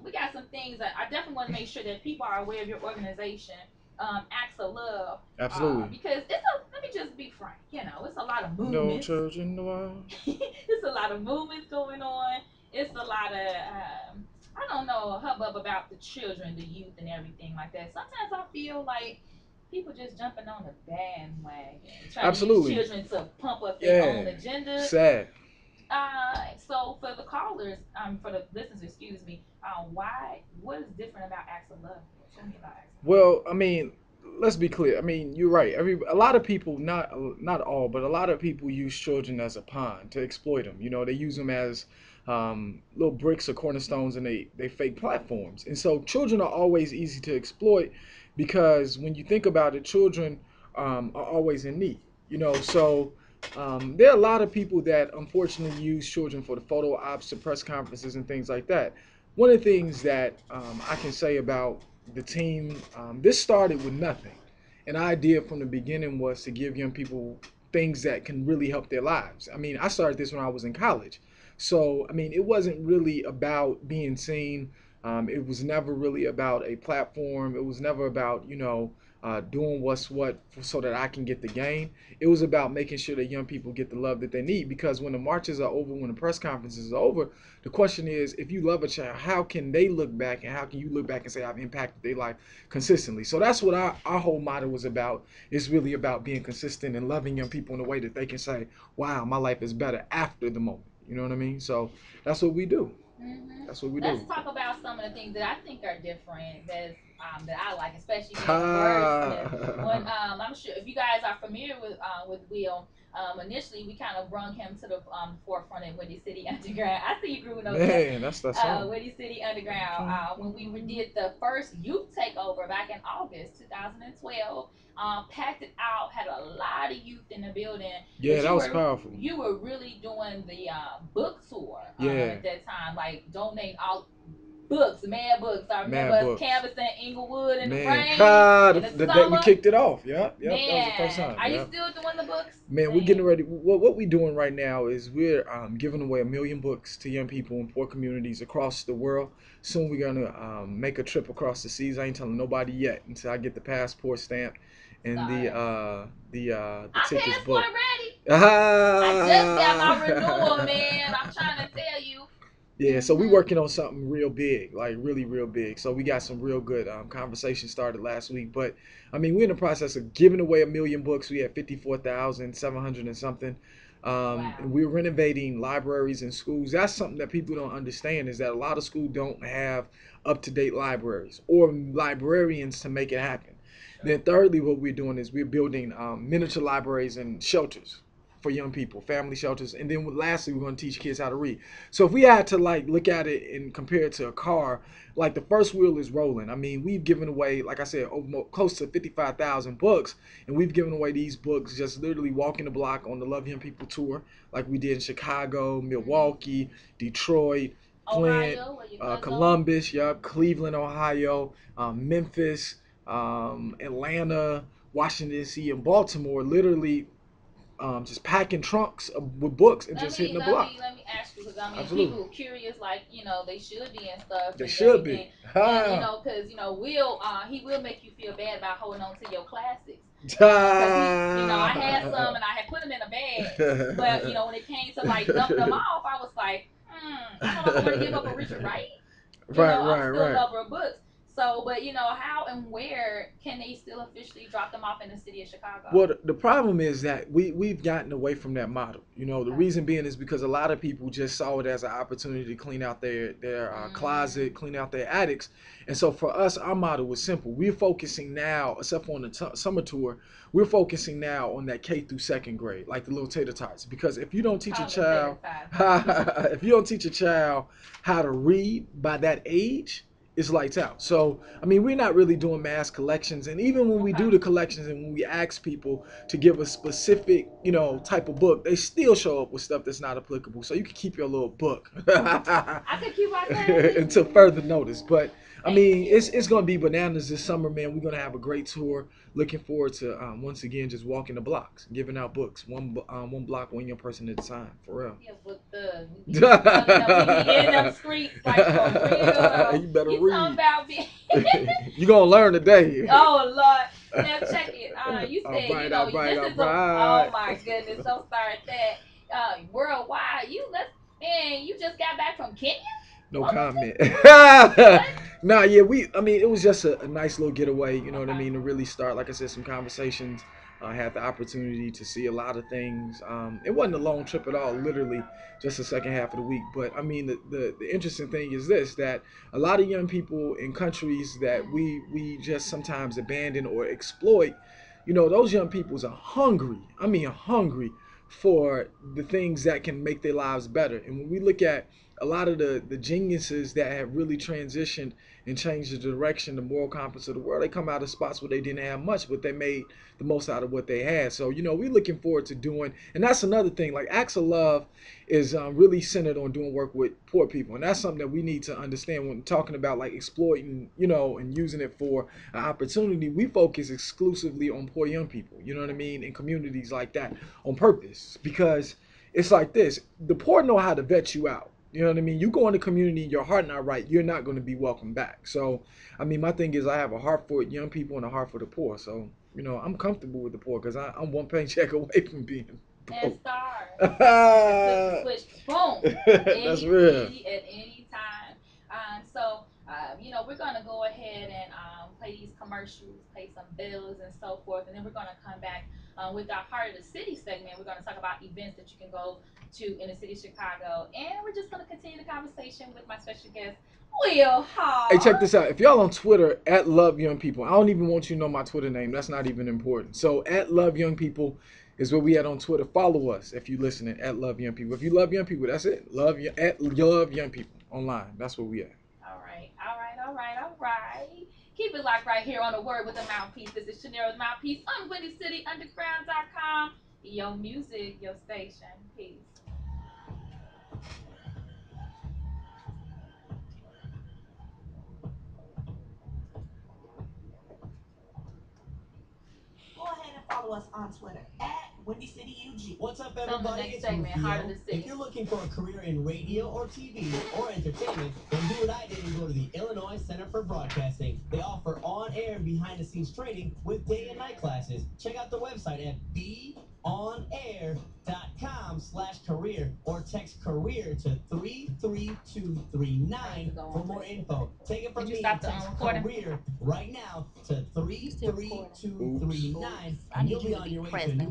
we got some things that I definitely want to make sure that people are aware of your organization, Acts of Love, Absolutely. because let me just be frank, it's a lot of No movements. children in the wild. It's a lot of movements going on. It's a lot of, I don't know, hubbub about the children, the youth, and everything like that. Sometimes I feel like people just jumping on the bandwagon, trying to use Absolutely. children to pump up their own Yeah. agenda. Sad. So for the callers, for the listeners, excuse me, what is different about Acts of Love? Tell me about Acts of Love. Well, I mean, let's be clear. I mean, you're right. A lot of people, not all, but a lot of people use children as a pawn to exploit them. You know, they use them as little bricks or cornerstones, and they fake platforms. And so, children are always easy to exploit because when you think about it, children are always in need. You know, so there are a lot of people that unfortunately use children for the photo ops, the press conferences, and things like that. One of the things that I can say about the team, this started with nothing. An idea from the beginning was to give young people things that can really help their lives. I mean, I started this when I was in college. So, I mean, it wasn't really about being seen. It was never really about a platform. It was never about, doing what's what so that I can get the gain. It was about making sure that young people get the love that they need. Because when the marches are over, when the press conferences are over, the question is, if you love a child, how can they look back and how can you look back and say I've impacted their life consistently? So that's what our whole motto was about. It's really about being consistent and loving young people in a way that they can say, wow, my life is better after the moment. You know what I mean? So that's what we do. That's what we Let's do. talk about some of the things that I think are different that I like, especially being a wordsmith. When Ha. I'm sure if you guys are familiar with Will, initially we kind of brung him to the forefront at Windy City Underground. I see you grew notes there. Man, that's that song. Windy City Underground, Okay. when we did the first youth takeover back in August 2012, packed it out, had a lot of youth in the building, Yeah, but that was powerful. you were really doing the book tour Yeah, at that time, like donate all books, mad books. I remember mad us books. canvassing Inglewood in the Man, rain God, in the the day we summer. kicked it off. Yep, yep, that was the first Man, time. are you Yep. still doing the books? Man, we're Man, getting ready. What we're doing right now is we're giving away 1 million books to young people in 4 communities across the world. Soon we're gonna make a trip across the seas. I ain't telling nobody yet until I get the passport stamp and the sorry. the I'm tickets passport booked. ready. I just got my renewal, Ah. man. I'm trying to tell you. Yeah, so we Mhm. working on something real big, like really real big. So we got some real good conversation started last week. But I mean, we're in the process of giving away 1 million books. We had 54,700 and something. Wow. And we're renovating libraries and schools. That's something that people don't understand is that a lot of schools don't have up to date libraries or librarians to make it happen. Then thirdly, what we're doing is we're building miniature libraries and shelters for young people, family shelters, and then lastly, we're going to teach kids how to read. So if we had to like look at it and compare it to a car, like the first wheel is rolling. I mean, we've given away, like I said, close to 55,000 books, and we've given away these books just literally walking the block on the Love Young People tour, like we did in Chicago, Mhm. Milwaukee, Detroit, Flint, Ohio, where you could go. Columbus, yep, Cleveland, Ohio, Memphis, Atlanta, Washington D.C., and Baltimore. Literally just packing trunks with books and Let just me hitting the let block. me let me ask you because I mean Absolutely. people are curious like they should be and stuff They and should everything be. and Ha. because Will he will make you feel bad about holding on to your classics because he I had some Ha. and I had put them in a bag but when it came to like dumping them off I was like I don't know if I want to give up a Richard Wright. Right, I'm right, still a right. lover of books. So, but how and where can they still officially drop them off in the city of Chicago? Well, the problem is that we've gotten away from that model. You know, the Okay. reason being is because a lot of people just saw it as an opportunity to clean out their Mm, closet, clean out their attics, and so for us, our model was simple. We're focusing now, except for on the summer tour, we're focusing now on that K through second grade, like the little tater tots. Because if you don't teach a call them tater child, tots. if you don't teach a child how to read by that age, it's lights out. So, I mean, we're not really doing mass collections. And even when we Okay. do the collections and when we ask people to give a specific, type of book, they still show up with stuff that's not applicable. So you can keep your little book I could keep my classics. until further notice. But I Thank mean, you. it's gonna be bananas this summer, man. We're gonna have a great tour. Looking forward to once again just walking the blocks, giving out books, one block, one young person at a time, for Yeah, but we real. be running up, we be in them streets like for real though. You better You talking read. about being You gonna learn today. oh Lord. Now check it. You All said, right, all right, this all is a oh right. my goodness, don't start that. Worldwide. You just got back from Kenya? No What was comment. it? What? Nah, yeah, I mean, it was just a nice little getaway, you know what I Okay. mean, to really start, like I said, some conversations. I had the opportunity to see a lot of things. It wasn't a long trip at all, literally just the second half of the week. But I mean, the interesting thing is this, that a lot of young people in countries that Mm. we just sometimes abandon or exploit, those young peoples are hungry. I mean, hungry for the things that can make their lives better. And when we look at a lot of the geniuses that have really transitioned and changed the direction, the moral compass of the world, they come out of spots where they didn't have much, but they made the most out of what they had. So, we're looking forward to doing, and that's another thing, like Acts of Love is really centered on doing work with poor people. And that's something that we need to understand when talking about like exploiting, and using it for an opportunity. We focus exclusively on poor young people, you know what I mean, in communities like that on purpose, because it's like this: the poor know how to vet you out. You know what I mean? You go in the community, your heart not right, you're not going to be welcome back. So, I mean, my thing is, I have a heart for young people and a heart for the poor. So, I'm comfortable with the poor because I'm one paycheck away from being And broke. stars. You can flip the That's switch, boom, real. at any time. We're gonna go ahead and play these commercials, pay some bills, and so forth, and then we're gonna come back with our heart of the city segment. We're gonna talk about events that you can go to in the city of Chicago, and we're just gonna continue the conversation with my special guest, Will Hey, check Hall. this out. If y'all on Twitter at Love Young People, I don't even want you to know my Twitter name. That's not even important. So at Love Young People is where we at on Twitter. Follow us if you listening at Love Young People. If you love young people, that's it. Love Young People online. That's where we at. All right, all right, all right, all right. Keep it locked right here on the Word with the Mouthpiece. This is Shanero's Mouthpiece on WindyCityUnderground.com. Your music, your station. Peace. Go ahead and follow us on Twitter at WindyCityUG. What's up, So the everybody? next It's segment, Heart of Rufio. the If City. you're looking for a career in radio or TV or entertainment, then do what I did and go to the Illinois Center for Broadcasting. They offer on-air and behind-the-scenes training with day and night classes. Check out the website at beonair.com/career or text career to 33239 for more info. Take it from Did you me stop and the text recording? career right now to You still recording? 33239 I and need you'll you be to on be your way to a present. new